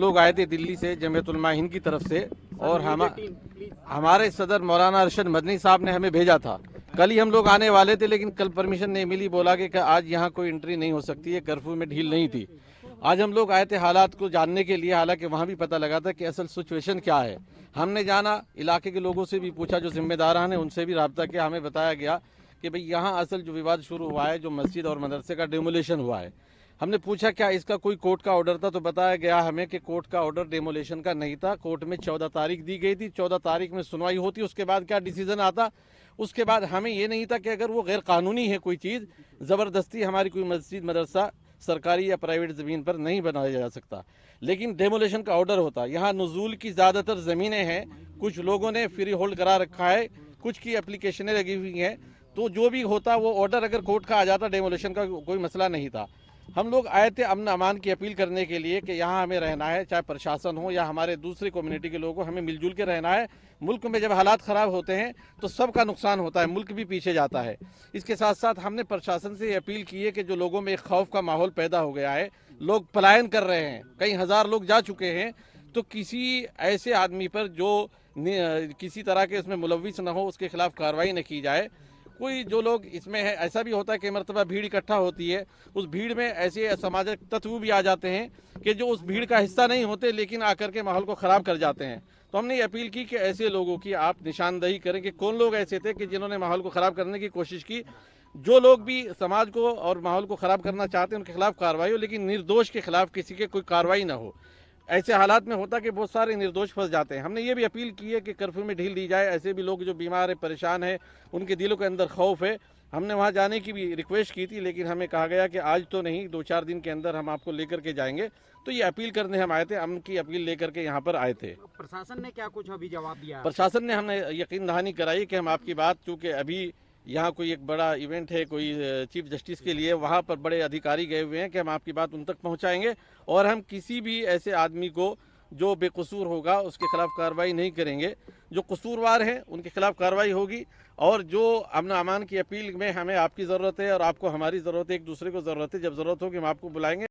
लोग आए थे दिल्ली से जमीयत उलमा हिंद की तरफ से, और हमारे सदर मौलाना अरशद मदनी साहब ने हमें भेजा था। कल ही हम लोग आने वाले थे, लेकिन कल परमिशन नहीं मिली, बोला कि आज यहाँ कोई एंट्री नहीं हो सकती है, कर्फ्यू में ढील नहीं थी। आज हम लोग आए थे हालात को जानने के लिए, हालांकि वहाँ भी पता लगा था कि असल सिचुएशन क्या है। हमने जाना, इलाके के लोगों से भी पूछा, जो जिम्मेदारान हैं उनसे भी रब्ता किया, हमें बताया गया कि भाई यहाँ असल जो विवाद शुरू हुआ है, जो मस्जिद और मदरसे का डेमोलेशन हुआ है। हमने पूछा क्या इसका कोई कोर्ट का ऑर्डर था, तो बताया गया हमें कि कोर्ट का ऑर्डर डेमोलेशन का नहीं था। कोर्ट में 14 तारीख दी गई थी, 14 तारीख में सुनवाई होती, उसके बाद क्या डिसीजन आता। उसके बाद हमें ये नहीं था कि अगर वो गैर कानूनी है कोई चीज़, ज़बरदस्ती हमारी कोई मस्जिद मदरसा सरकारी या प्राइवेट ज़मीन पर नहीं बनाया जा सकता, लेकिन डेमोलेशन का ऑर्डर होता। यहाँ नज़ूल की ज़्यादातर ज़मीनें हैं, कुछ लोगों ने फ्री होल्ड करा रखा है, कुछ की एप्लीकेशनें लगी हुई हैं, तो जो भी होता वो ऑर्डर अगर कोर्ट का आ जाता, डेमोलेशन का कोई मसला नहीं था। हम लोग आए थे अमन अमान की अपील करने के लिए कि यहाँ हमें रहना है, चाहे प्रशासन हो या हमारे दूसरी कम्युनिटी के लोगों, हमें मिलजुल के रहना है। मुल्क में जब हालात ख़राब होते हैं तो सबका नुकसान होता है, मुल्क भी पीछे जाता है। इसके साथ साथ हमने प्रशासन से अपील की है कि जो लोगों में एक खौफ का माहौल पैदा हो गया है, लोग पलायन कर रहे हैं, कई हज़ार लोग जा चुके हैं, तो किसी ऐसे आदमी पर जो किसी तरह के इसमें मुलविस न हो, उसके खिलाफ कार्रवाई न की जाए। कोई जो लोग इसमें है, ऐसा भी होता है कि मरतबा भीड़ इकट्ठा होती है, उस भीड़ में ऐसे असामाजिक तत्व भी आ जाते हैं कि जो उस भीड़ का हिस्सा नहीं होते, लेकिन आकर के माहौल को ख़राब कर जाते हैं। तो हमने ये अपील की कि ऐसे लोगों की आप निशानदही करें कि कौन लोग ऐसे थे कि जिन्होंने माहौल को ख़राब करने की कोशिश की। जो लोग भी समाज को और माहौल को ख़राब करना चाहते हैं उनके खिलाफ कार्रवाई हो, लेकिन निर्दोष के खिलाफ किसी के कोई कार्रवाई ना हो। ऐसे हालात में होता कि बहुत सारे निर्दोष फंस जाते हैं। हमने ये भी अपील की है कि कर्फ्यू में ढील दी जाए। ऐसे भी लोग जो बीमार है, परेशान है, उनके दिलों के अंदर खौफ है। हमने वहाँ जाने की भी रिक्वेस्ट की थी, लेकिन हमें कहा गया कि आज तो नहीं, 2-4 दिन के अंदर हम आपको लेकर के जाएंगे। तो ये अपील करने हम आए थे, अमन की अपील लेकर के यहाँ पर आए थे। प्रशासन ने क्या कुछ अभी जवाब दिया? प्रशासन ने हमें यकीन दहानी कराई कि हम आपकी बात, चूँकि अभी यहाँ कोई एक बड़ा इवेंट है कोई चीफ जस्टिस के लिए, वहाँ पर बड़े अधिकारी गए हुए हैं, कि हम आपकी बात उन तक पहुँचाएंगे और हम किसी भी ऐसे आदमी को जो बेकसूर होगा उसके खिलाफ कार्रवाई नहीं करेंगे। जो कसूरवार हैं उनके खिलाफ कार्रवाई होगी। और जो अमन अमान की अपील में हमें आपकी ज़रूरत है और आपको हमारी ज़रूरत है, एक दूसरे को ज़रूरत है, जब ज़रूरत होगी हम आपको बुलाएंगे।